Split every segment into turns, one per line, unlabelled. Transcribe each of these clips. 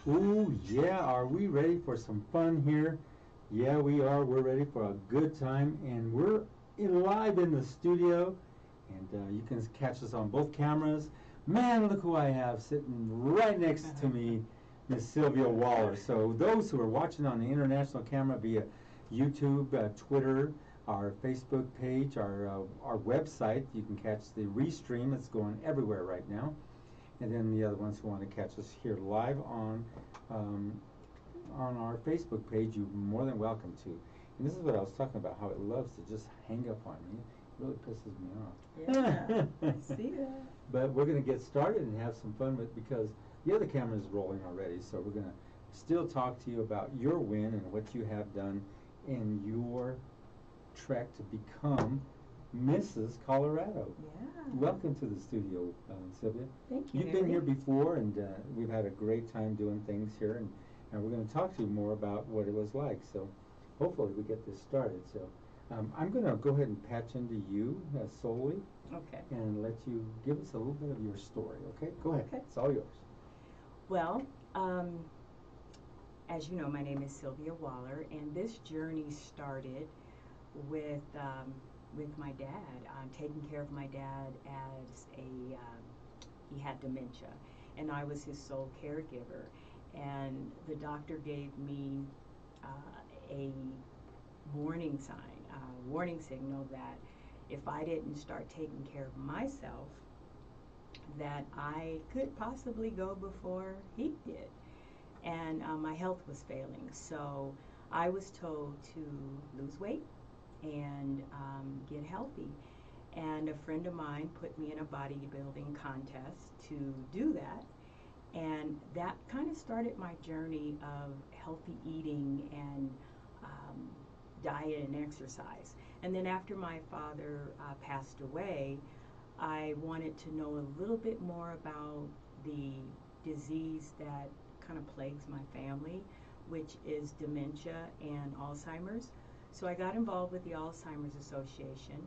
Ooh, yeah, are we ready for some fun here? Yeah, we are. We're ready for a good time, and we're live in the studio, and you can catch us on both cameras. Man, look who I have sitting right next to me, Miss Sylvia Waller. So those who are watching on the international camera via YouTube, Twitter, our Facebook page, our website, you can catch the restream. It's going everywhere right now. And then the other ones who want to catch us here live on our Facebook page, you're more than welcome to. And this is what I was talking about, how it loves to just hang up on me. It really pisses me off.
Yeah, I see that.
But we're going to get started and have some fun with, because the other camera is rolling already, so we're going to still talk to you about your win and what you have done in your trek to become Mrs. Colorado.
Yeah.
Welcome to the studio, Sylvia.
Thank you.
You've been here before, and we've had a great time doing things here, and we're going to talk to you more about what it was like. So hopefully we get this started. So I'm going to go ahead and patch into you solely,
Okay.
and let you give us a little bit of your story. Okay? Go ahead.
Okay.
It's all yours.
Well, as you know, my name is Sylvia Waller, and this journey started with my dad, taking care of my dad as he had dementia, and I was his sole caregiver. And the doctor gave me a warning signal that if I didn't start taking care of myself, that I could possibly go before he did. And my health was failing, so I was told to lose weight and get healthy. And a friend of mine put me in a bodybuilding contest to do that, and that kind of started my journey of healthy eating and diet and exercise. And then after my father passed away, I wanted to know a little bit more about the disease that kind of plagues my family, which is dementia and Alzheimer's. So I got involved with the Alzheimer's Association,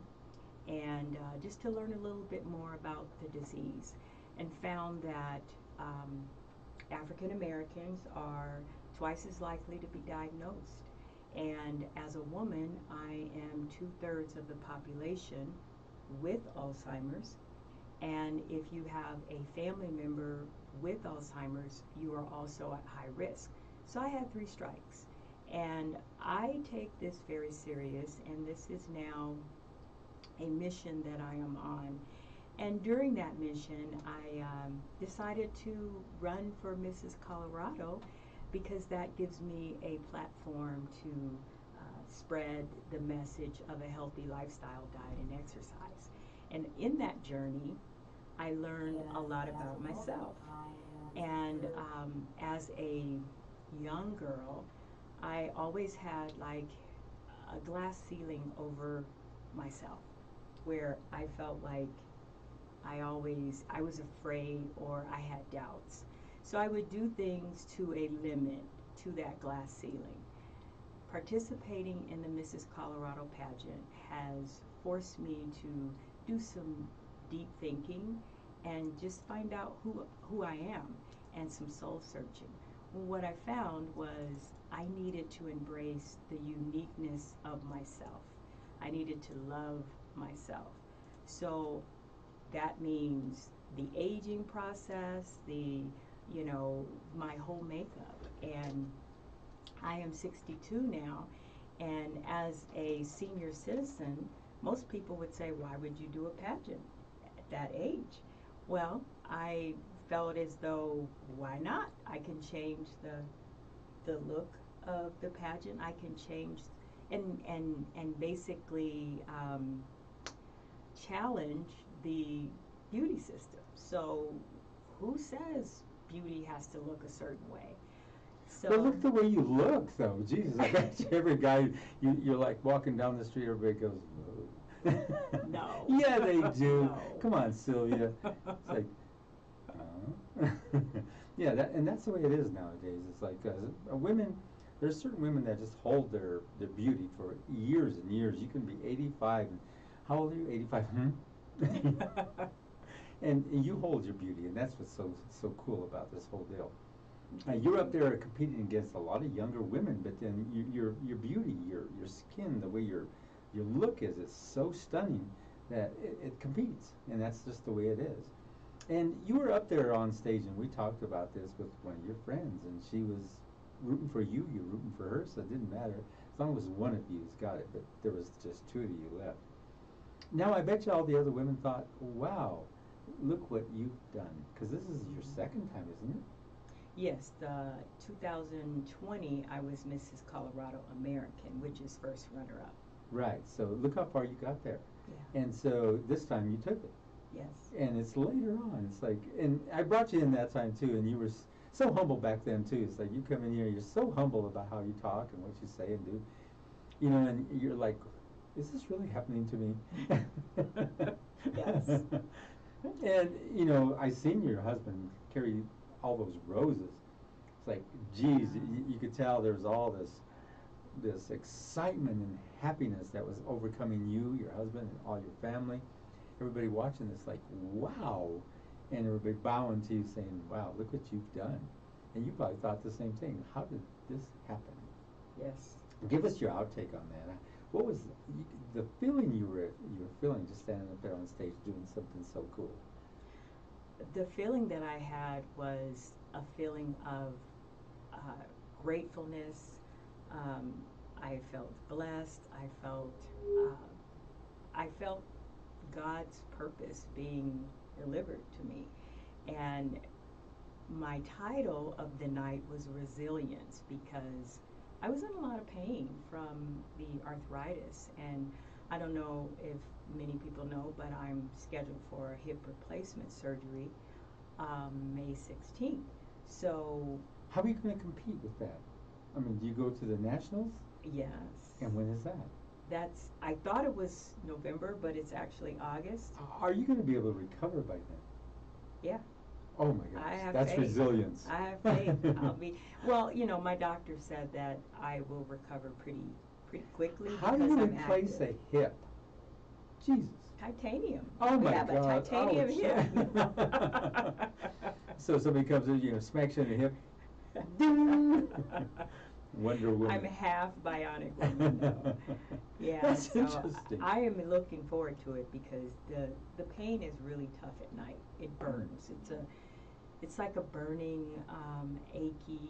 and just to learn a little bit more about the disease, and found that African Americans are twice as likely to be diagnosed. And as a woman, I am 2/3 of the population with Alzheimer's. And if you have a family member with Alzheimer's, you are also at high risk. So I had 3 strikes. And I take this very serious, and this is now a mission that I am on. And during that mission, I decided to run for Mrs. Colorado, because that gives me a platform to spread the message of a healthy lifestyle, diet, and exercise. And in that journey, I learned a lot about myself. And as a young girl, I always had like a glass ceiling over myself, where I felt like I was afraid, or I had doubts. So I would do things to a limit to that glass ceiling. Participating in the Mrs. Colorado pageant has forced me to do some deep thinking and just find out who I am, and some soul searching. What I found was I needed to embrace the uniqueness of myself. I needed to love myself. So that means the aging process, my whole makeup. And I am 62 now, and as a senior citizen, most people would say, why would you do a pageant at that age? Well, I felt as though, why not? I can change the look of the pageant. I can change and basically challenge the beauty system. So who says beauty has to look a certain way? So,
but look the way you look, though. Jesus, I bet you every guy, you're like walking down the street, everybody goes, oh.
No.
Yeah, they do.
No.
Come on, Sylvia. It's like, yeah, and that's the way it is nowadays. It's like women, there's certain women that just hold their beauty for years and years. You can be 85. And how old are you? 85? And you hold your beauty, and that's what's so cool about this whole deal. You're up there competing against a lot of younger women, but then your beauty, your skin, the way your look is so stunning that it competes, and that's just the way it is. And you were up there on stage, and we talked about this with one of your friends, and she was rooting for you, you're rooting for her, so it didn't matter as long as one of you's got it, but there was just two of you left. Now, I bet you all the other women thought, wow, look what you've done, because this is your second time, isn't it?
Yes, the 2020 I was Mrs. Colorado American, which is first runner-up.
Right, so look how far you got there.
Yeah.
And so this time you took it.
Yes.
And it's later on, it's like, and I brought you in that time too, and you were so humble back then too. It's like you come in here, you're so humble about how you talk and what you say and do, you know, and you're like, is this really happening to me?
Yes.
And, you know, I seen your husband carry all those roses. It's like, geez, you could tell there's all this excitement and happiness that was overcoming you, your husband, and all your family. Everybody watching this like, wow. And everybody bowing to you saying, wow, look what you've done. And you probably thought the same thing. How did this happen?
Yes.
Give us your outtake on that. What was the feeling you were feeling just standing up there on stage doing something so cool?
The feeling that I had was a feeling of gratefulness. I felt blessed. I felt God's purpose being delivered to me. And my title of the night was Resilience, because I was in a lot of pain from the arthritis, and I don't know if many people know, but I'm scheduled for a hip replacement surgery May 16th. So
how are you going to compete with that? I mean, do you go to the nationals?
Yes.
And when is that?
I thought it was November, but it's actually August.
Are you going to be able to recover by then?
Yeah.
Oh my gosh,
I have
that's
faith.
resilience.
I have faith. Well, you know, my doctor said that I will recover pretty quickly.
How do you replace a hip? Jesus.
Titanium.
Oh my
God. A titanium hip.
So somebody comes in, you know, smacks you in the hip. Ding! Wonder Woman.
I'm half bionic woman though. Yeah,
That's
so
interesting.
I am looking forward to it because the pain is really tough at night. It burns. It's like a burning, achy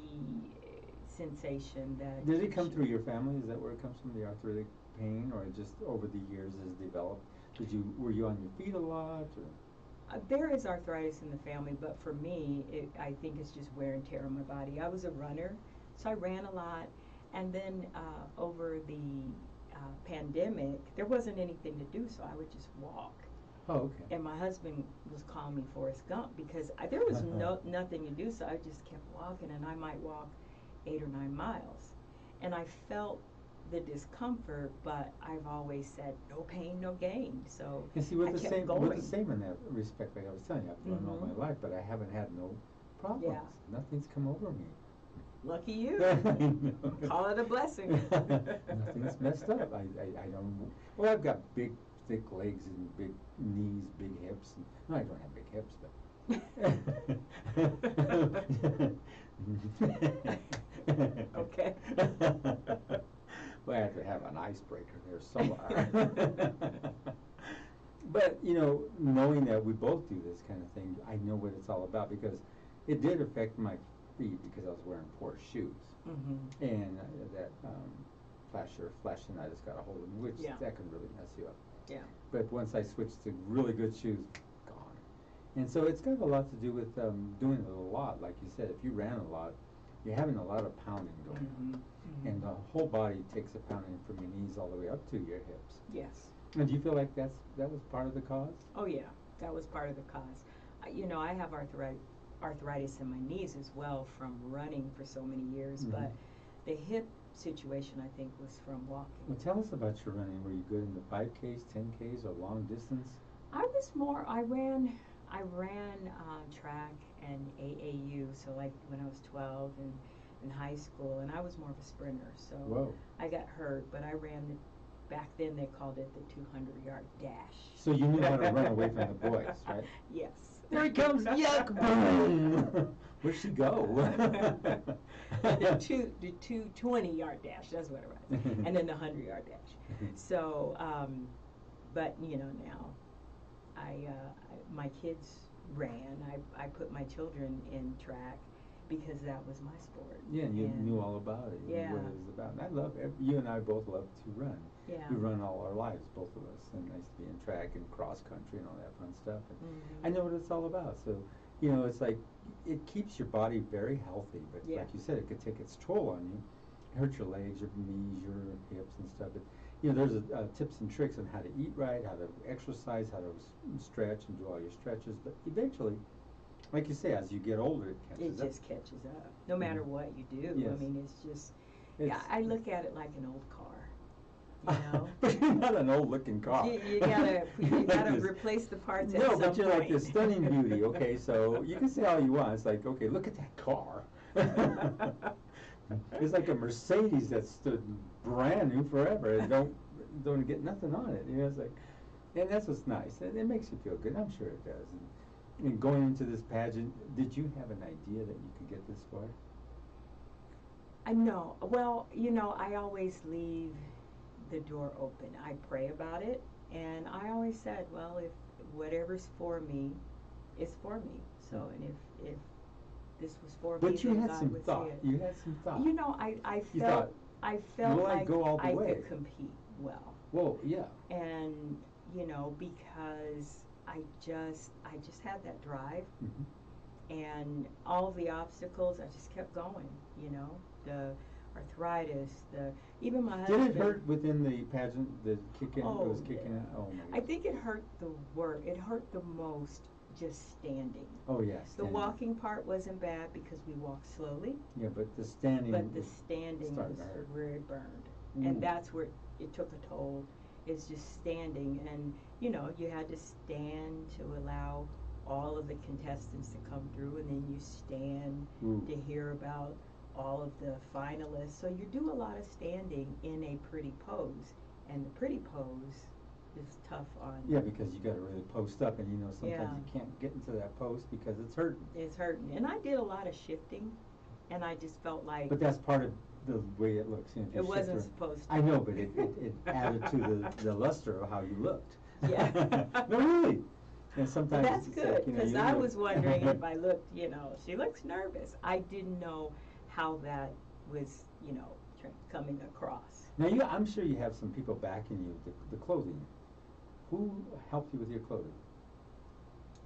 sensation that.
Did it come through your family? Is that where it comes from, the arthritic pain, or just over the years has developed? Were you on your feet a lot? Or?
There is arthritis in the family, but for me, I think it's just wear and tear on my body. I was a runner, so I ran a lot, and then over the pandemic, there wasn't anything to do, so I would just walk.
Oh, okay.
And my husband was calling me Forrest Gump because there was nothing to do, so I just kept walking, and I might walk 8 or 9 miles. And I felt the discomfort, but I've always said, no pain, no gain. So
you see, we're the same in that respect. Like I was telling you, I've run all my life, but I haven't had no problems.
Yeah.
Nothing's come over me.
Lucky you. Call it a blessing.
Nothing's messed up. I don't. Well, I've got big, thick legs and big knees, big hips. And, no, I don't have big hips, but.
Okay.
Well, I have to have an icebreaker there somewhere. But, you know, knowing that we both do this kind of thing, I know what it's all about, because it did affect my feet because I was wearing poor shoes.
Mm-hmm.
And that flashinitis got a hold of me, which that can really mess you up.
Yeah.
But once I switched to really good shoes, gone. And so it's got a lot to do with doing it a lot. Like you said, if you ran a lot, you're having a lot of pounding going on. Mm-hmm. And the whole body takes a pounding from your knees all the way up to your hips.
Yes.
And do you feel like that was part of the cause?
Oh yeah, that was part of the cause. You know, I have arthritis in my knees as well from running for so many years,
Mm-hmm.
but the hip situation I think was from walking.
Well, tell us about your running. Were you good in the 5Ks, 10Ks, or long distance?
I ran track and AAU, so like when I was 12 and in high school, and I was more of a sprinter, so
Whoa.
I got hurt, but I ran, back then they called it the 200-yard dash.
So you knew how to run away from the boys, right?
Yes.
There he comes, yuck, boom. Where'd she go?
The 220-yard dash, that's what it was. And then the 100-yard dash. So, but now my kids ran. I put my children in track because that was my sport.
Yeah, and you knew all about it. You knew what it was about. And I love you and I both love to run.
Yeah.
We run all our lives, both of us. And I used to be in track and cross country and all that fun stuff. And I know what it's all about. So, it's like it keeps your body very healthy. But like you said, it could take its toll on you. Hurt your legs, your knees, your hips and stuff. But there's tips and tricks on how to eat right, how to exercise, how to stretch and do all your stretches. But eventually, like you say, as you get older, it catches up.
It just catches up, no matter what you do.
Yes.
I mean, it's just, I look at it like an old car.
But you're not an old-looking car.
You gotta replace the parts at some point.
No, but you're like this stunning beauty. Okay, so you can say all you want. It's like, okay, look at that car. It's like a Mercedes that stood brand new forever and don't get nothing on it. It's like, and that's what's nice. It makes you feel good. I'm sure it does. And going into this pageant, did you have an idea that you could get this far?
No. Well, I always leave the door open. I pray about it, and I always said, well, if whatever's for me is for me. So, and if this was for me,
but you
then
had
God
some
would
thought.
see it.
You had some thought.
I felt like
go all the
I
way.
could compete well.
Well, yeah.
And because I just had that drive, and all of the obstacles, I just kept going. The arthritis, even my husband.
Did it hurt within the pageant? The kicking was kicking in. Oh my God.
I think it hurt the work. It hurt the most just standing.
Oh yes.
The walking part wasn't bad because we walked slowly.
Yeah, but the standing.
But the standing was where it burned, and that's where it took a toll. Is just standing, and you had to stand to allow all of the contestants to come through, and then you stand to hear about all of the finalists. So you do a lot of standing in a pretty pose, and the pretty pose is tough on.
Yeah, because you got to really post up, and sometimes you can't get into that post because it's hurting.
It's hurting, and I did a lot of shifting, and I just felt like.
But that's part of the way it looks.
It wasn't supposed to.
I know, but it added to the luster of how you looked.
Yeah.
No, really. And sometimes
that's good, because I was wondering if I looked, she looks nervous. I didn't know how that was, coming across.
Now, I'm sure you have some people backing you with the clothing. Who helped you with your clothing?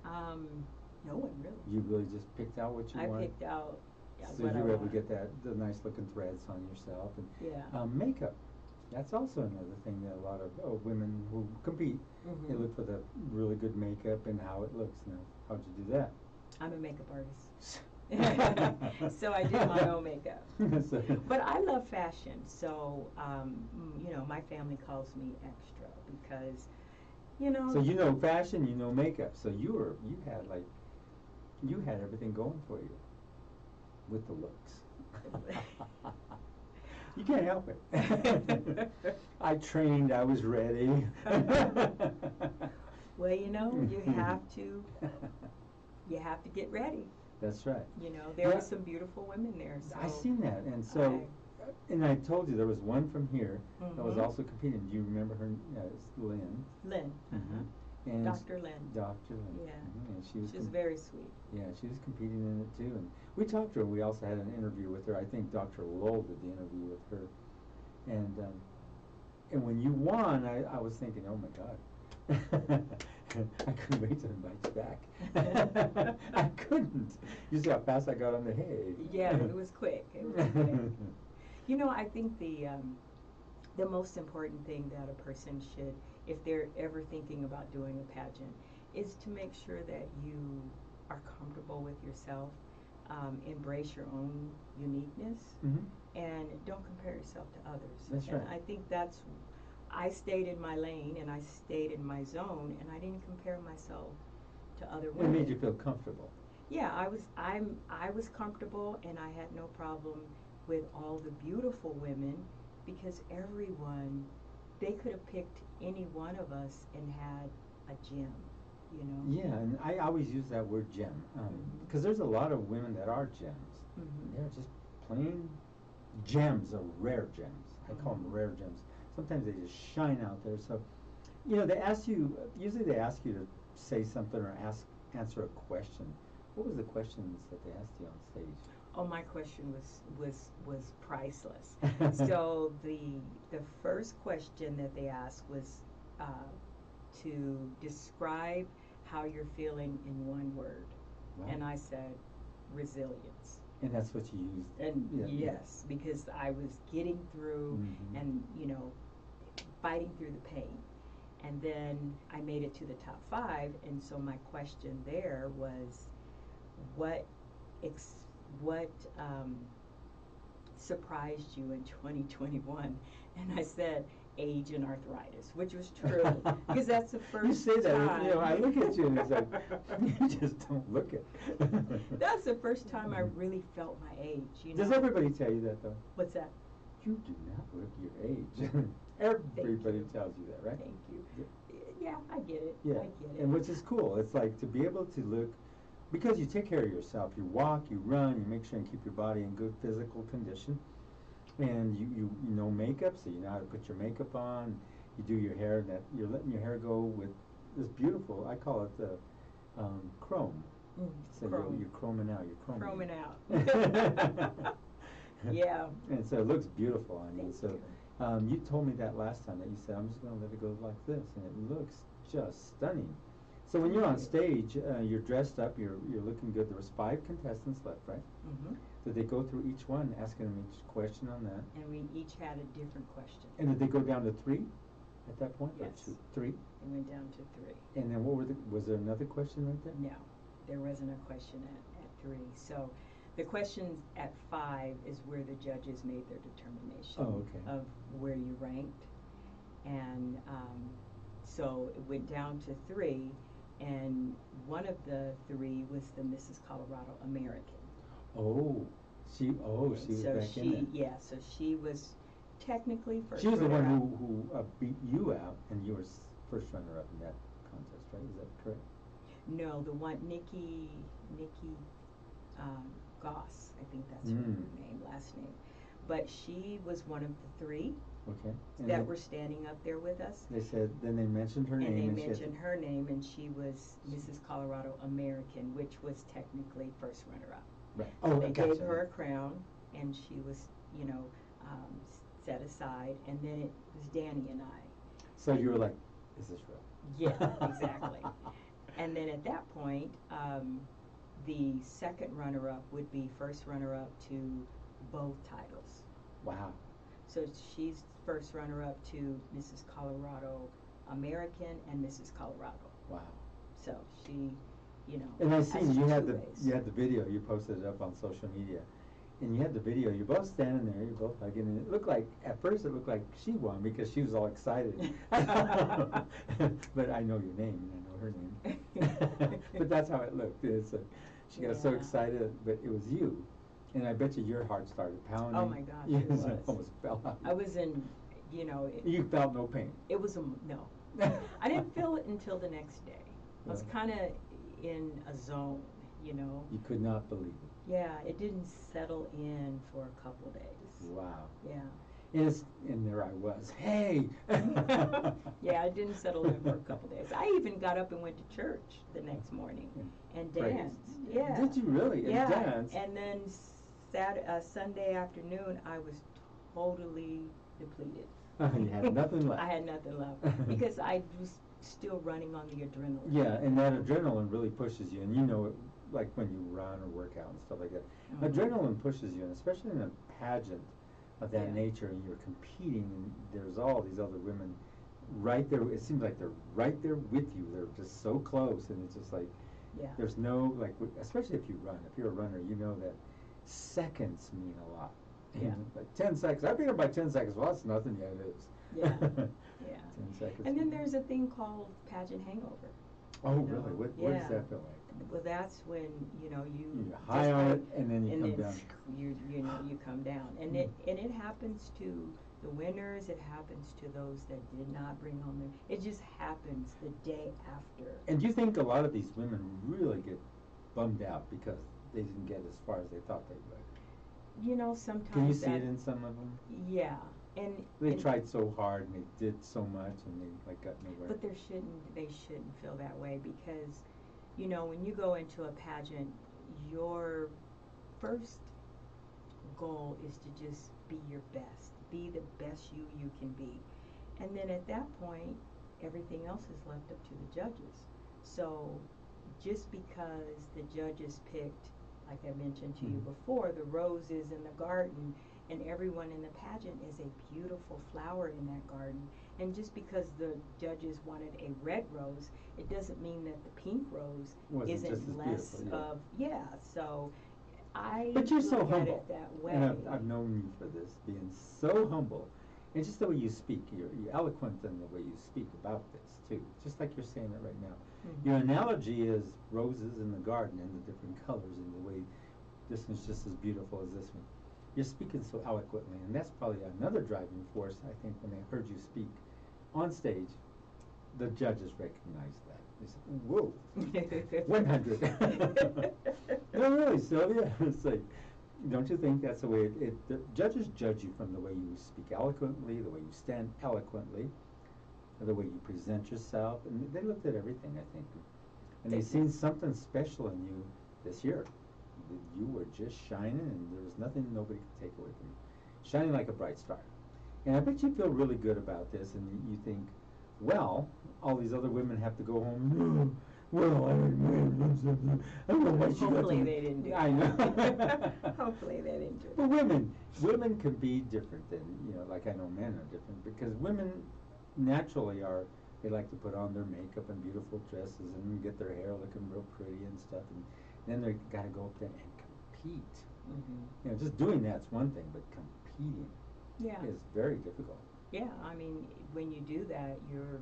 No one really.
You really just picked out what you wanted?
I picked out
so you were able to get the nice looking threads on yourself. And makeup. That's also another thing that a lot of women who compete, they look for the really good makeup and how it looks. Now, how'd you do that?
I'm a makeup artist. So I do my own makeup. But I love fashion, so my family calls me extra because,
So fashion, makeup. So you had everything going for you with the looks. You can't help it. I trained. I was ready.
Well, you have to. You have to get ready.
That's right.
There were some beautiful women there. So
I seen that, and so, and I told you there was one from here that was also competing. Do you remember her? It's Lynn.
Lynn.
And
Dr. Lynn.
Dr. Lynn.
Yeah.
And she was
very sweet.
Yeah, she was competing in it too, and we talked to her. We also had an interview with her. I think Dr. Lowell did the interview with her, and when you won, I was thinking, oh my God. I couldn't wait to invite you back. I couldn't. You see how fast I got on the hay.
Yeah, it was quick. It was quick. I think the most important thing that a person should, if they're ever thinking about doing a pageant, is to make sure that you are comfortable with yourself, embrace your own uniqueness, and don't compare yourself to others.
That's right.
And I think I stayed in my lane and I stayed in my zone, and I didn't compare myself to other women.
It made you feel comfortable.
Yeah, I was comfortable, and I had no problem with all the beautiful women, because everyone, they could have picked any one of us and had a gem. you know.
Yeah, and I always use that word gem, because there's a lot of women that are gems. They're just plain gems, or rare gems. I call them rare gems. Sometimes they just shine out there. So, you know, usually they ask you to say something or answer a question. What was the questions that they asked you on stage?
Oh, my question was priceless. So the first question that they asked was to describe how you're feeling in one word.
Wow.
And I said resilience.
And that's what you used.
And yes, because I was getting through and, you know, fighting through the pain. And then I made it to the top 5, and so my question there was, what surprised you in 2021? And I said, age and arthritis, which was true, because that's the first
You say that,
time.
you know, I look at you and it's like, you just don't look it.
That's the first time I really felt my age, you know.
Does everybody tell you that, though?
What's that?
You do not look your age. Everybody tells you that, right?
Thank you. Yeah, I get it.
Yeah,
I get it.
and which is cool. It's like to be able to look, because you take care of yourself. You walk, you run, you make sure and keep your body in good physical condition. And you know makeup, so you know how to put your makeup on. You do your hair, that you're letting your hair go with this beautiful, I call it the chrome. So
Chrome.
you're chroming out. You're
Chroming out. Yeah.
And so it looks beautiful on you.
Thank
So
you.
you told me that last time that you said, I'm just going to let it go like this, and it looks just stunning. So when you're on stage, you're dressed up, you're looking good. There was 5 contestants left, right? Did they go through each one, asking them each question on that?
And we each had a different question.
And did they go down to 3 at that point?
Yes.
Or 2, 3?
It went down to 3.
And then was there another question right there?
No, there wasn't a question at 3. So the questions at 5 is where the judges made their determination of where you ranked. And so it went down to 3, and one of the 3 was the Mrs. Colorado American.
She was back in it.
Yeah, so she was technically first.
She was the one who beat you out, and you were first runner-up in that contest, right? Is that correct?
No, the one, Nikki Goss, I think that's her name, last name. But she was one of the 3 that were standing up there with us.
They said, then they mentioned her name.
And they mentioned her name, and she was Mrs. Colorado American, which was technically first runner-up.
Right.
So they gave her a crown, and she was, you know, set aside, and then it was Danny and I.
So you were like, is this real?
Yeah, exactly. And then at that point, the second runner-up would be first runner-up to both titles.
Wow.
So she's first runner-up to Mrs. Colorado American and Mrs. Colorado.
Wow.
So she, you know.
And I seen you had the
ways.
video. You posted it up on social media, and you had the video. You're both standing there. You're both hugging, and it looked like at first it looked like she won because she was all excited. But I know your name and I know her name. But that's how it looked. She got so excited, but it was you. And I bet you your heart started pounding.
Oh my gosh,
You
it was.
almost fell out.
I was in, you know.
You felt no pain.
It was no. I didn't feel it until the next day. I was kind of in a zone, you know.
You could not believe it.
Yeah, it didn't settle in for a couple days.
Wow.
Yeah.
And there I was. Hey!
Yeah, it didn't settle in for a couple days. I even got up and went to church the next morning and danced. Yeah.
Did you really?
Yeah.
And dance?
And then Sunday afternoon, I was totally depleted.
You had nothing left.
I had nothing left because I was still running on the adrenaline.
Yeah, and that adrenaline really pushes you, and you know it, like when you run or work out and stuff like that. Adrenaline pushes you, and especially in a pageant of that nature, and you're competing, and there's all these other women right there. It seems like they're right there with you. They're just so close, and it's just like there's no, like, especially if you run. If you're a runner, you know that seconds mean a lot.
Yeah.
Like 10 seconds. I beat her by 10 seconds. Well, that's nothing. Yeah, it is.
Yeah.
10 seconds.
And then there's a thing called pageant hangover.
Oh, really? What does that feel like?
Well, that's when, you know,
you're high on it, and then you come down.
You know, you you come down. And it happens to the winners, it happens to those that did not bring home their, it just happens the day after.
And do you think a lot of these women really get bummed out because they didn't get as far as they thought they would?
You know, sometimes
Can you see it in some of them?
Yeah.
They tried so hard and they did so much and they like got nowhere.
But they shouldn't feel that way, because, you know, when you go into a pageant, your first goal is to just be your best. Be the best you can be. And then at that point, everything else is left up to the judges. So just because the judges picked, like I mentioned to you before, the roses in the garden, and everyone in the pageant is a beautiful flower in that garden. And just because the judges wanted a red rose, it doesn't mean that the pink rose isn't less of, so
But you're so
look at
humble.
it that way.
And I've known you for this, being so humble. And just the way you speak, you're eloquent in the way you speak about this too, just like you're saying it right now.
Mm-hmm.
Your analogy is roses in the garden and the different colors and the way this one's just as beautiful as this one. You're speaking so eloquently, and that's probably another driving force, I think, when they heard you speak on stage. The judges recognized that. They said, whoa, 100. No, really, Sylvia. It's like, don't you think that's the way the judges judge you from the way you speak eloquently, the way you stand eloquently, the way you present yourself, and they looked at everything, I think. And they seen something special in you this year. You were just shining, and there was nothing nobody could take away from you. Shining like a bright star. And I bet you feel really good about this, and you think, well, all these other women have to go home. Well, I didn't win. I don't know why she got
Hopefully they didn't do that.
I know.
Hopefully they didn't do
Well,
that.
women can be different than, like I know men are different, because women naturally they like to put on their makeup and beautiful dresses and get their hair looking real pretty and stuff, and then they gotta go up there and compete.
Mm-hmm.
Just doing that's one thing, but competing is very difficult.
Yeah, I mean, when you do that, you're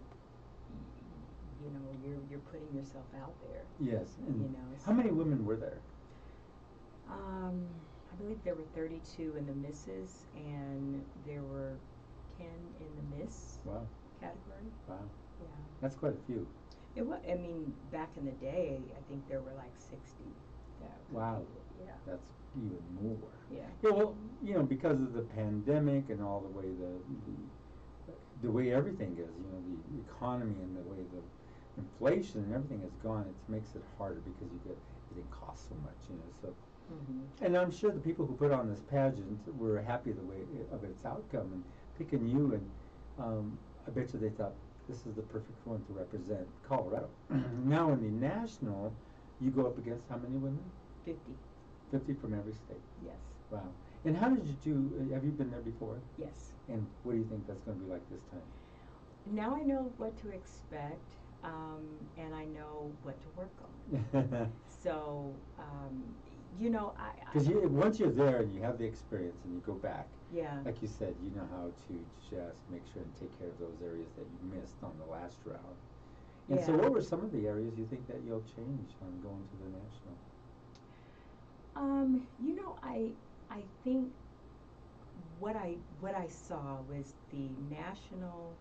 putting yourself out there.
Yes. And
so
how many women were there?
I believe there were 32 in the misses, and there were 10 in the miss category.
Wow.
Yeah.
That's quite a few.
It was. I mean, back in the day, I think there were like 60.
Wow.
Yeah.
That's even more.
Yeah.
Yeah. Well, because of the pandemic and all the way the way everything is, the economy and the way the inflation and everything has gone, it makes it harder because everything costs so much, so.
Mm-hmm.
And I'm sure the people who put on this pageant were happy the way of its outcome and picking you, and I bet you they thought this is the perfect one to represent Colorado. Now in the national, you go up against how many women?
50.
50 from every state.
Yes.
Wow. And how did you do? Have you been there before?
Yes.
And what do you think that's going to be like this time?
Now I know what to expect, and I know what to work on. So,
because once you're there and you have the experience and you go back, like you said, you know how to just make sure and take care of those areas that you missed on the last round. And so what were some of the areas you think that you'll change on going to the national?
I think what I saw was the national